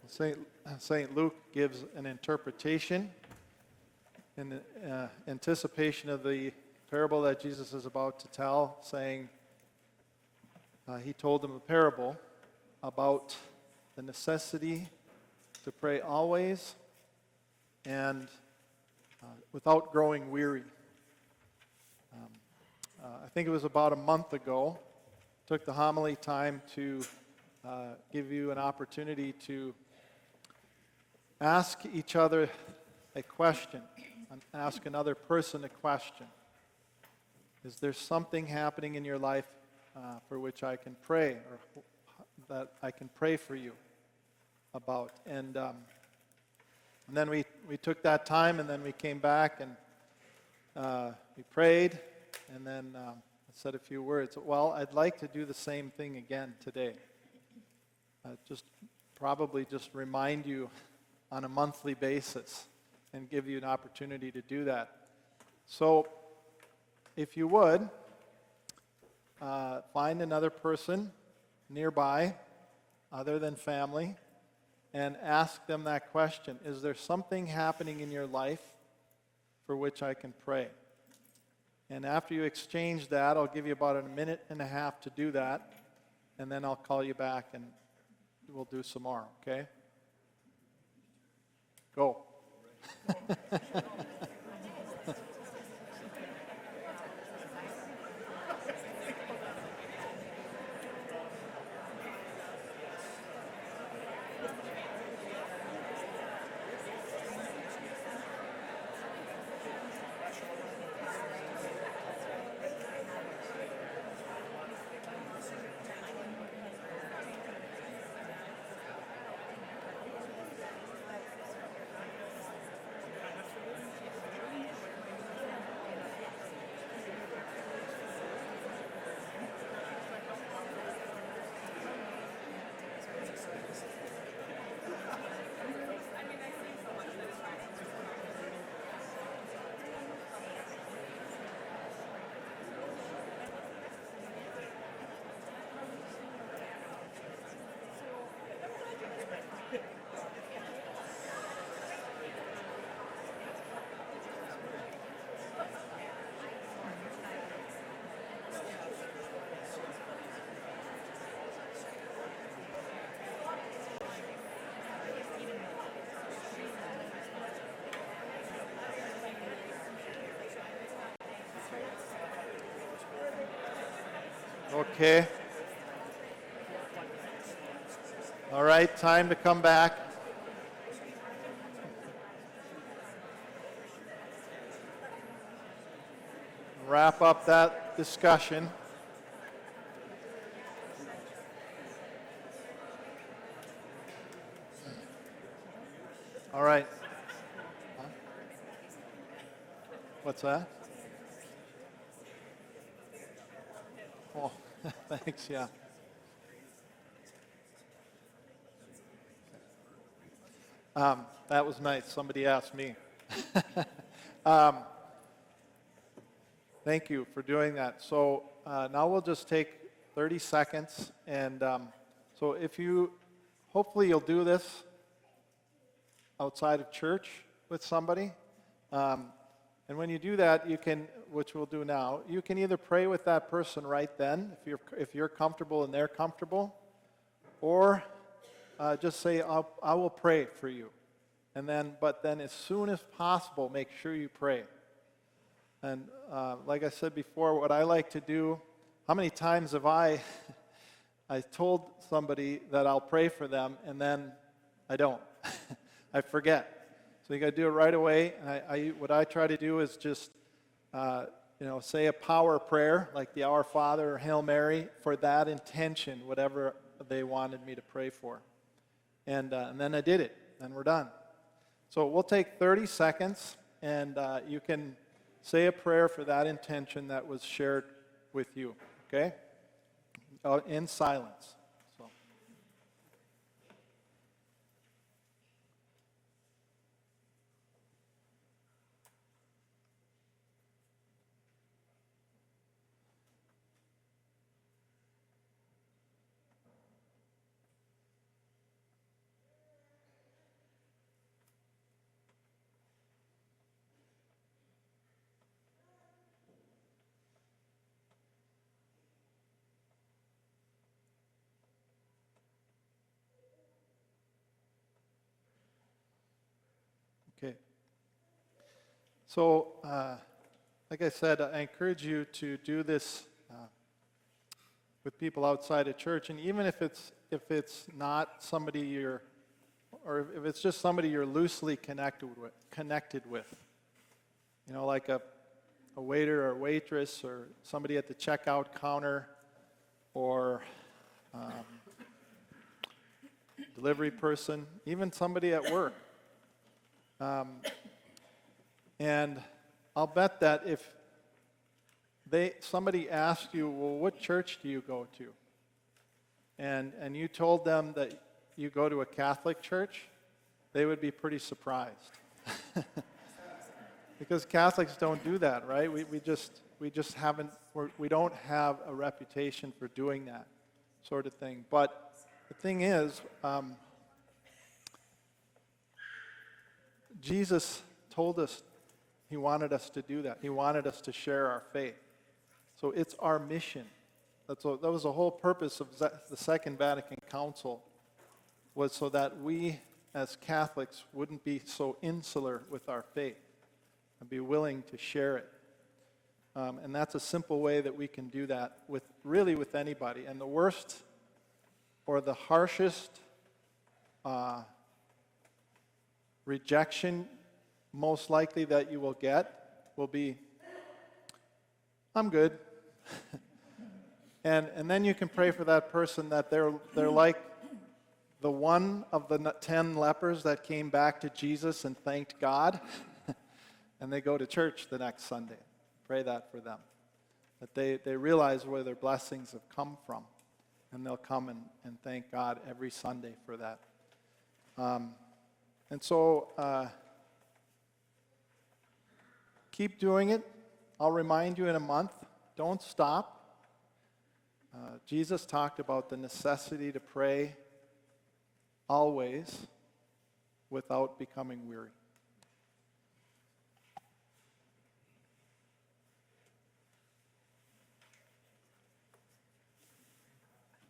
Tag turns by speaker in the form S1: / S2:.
S1: St. Luke gives an interpretation in anticipation of the parable that Jesus is about to tell, saying he told them a parable about the necessity to pray always and without growing weary. I think it was about a month ago, took the homily time to give you an opportunity to ask each other a question, ask another person a question. Is there something happening in your life for which I can pray, or that I can pray for you about? And then we took that time, and then we came back, and we prayed, and then I said a few words. Well, I'd like to do the same thing again today. Probably just remind you on a monthly basis and give you an opportunity to do that. So, if you would, find another person nearby, other than family, and ask them that question. Is there something happening in your life for which I can pray? And after you exchange that, I'll give you about a minute and a half to do that, and then I'll call you back and we'll do some more, okay? Go. Okay. All right, time to come back. Wrap up that discussion. All right. Huh? What's that? Oh, thanks, yeah. That was nice. Somebody asked me. Thank you for doing that. So now we'll just take 30 seconds. And so hopefully you'll do this outside of church with somebody. And when you do that, you can, which we'll do now, you can either pray with that person right then, if you're comfortable and they're comfortable, or just say, I will pray for you. But then as soon as possible, make sure you pray. And like I said before, what I like to do, how many times have I told somebody that I'll pray for them, and then I don't. I forget. So you got to do it right away. What I try to do is just, say a power prayer, like the Our Father or Hail Mary, for that intention, whatever they wanted me to pray for. And then I did it, and we're done. So we'll take 30 seconds, and you can say a prayer for that intention that was shared with you, okay? In silence. So. Okay. So, like I said, I encourage you to do this with people outside of church, and even if it's not somebody or if it's just somebody you're loosely connected with, like a waiter or waitress, or somebody at the checkout counter, or delivery person, even somebody at work. And I'll bet that if somebody asked you, well, what church do you go to? And you told them that you go to a Catholic church, they would be pretty surprised. Because Catholics don't do that, right? We just haven't, we don't have a reputation for doing that sort of thing. But the thing is, Jesus told us he wanted us to do that. He wanted us to share our faith. So it's our mission. That was the whole purpose of the Second Vatican Council, was so that we as Catholics wouldn't be so insular with our faith and be willing to share it. And that's a simple way that we can do that with anybody. And the worst or the harshest rejection most likely that you will get will be, I'm good. and then you can pray for that person that they're like the one of the 10 lepers that came back to Jesus and thanked God, and they go to church the next Sunday. Pray that for them, that they realize where their blessings have come from, and they'll come and thank God every Sunday for that. And so keep doing it. I'll remind you in a month. Don't stop. Jesus talked about the necessity to pray always without becoming weary.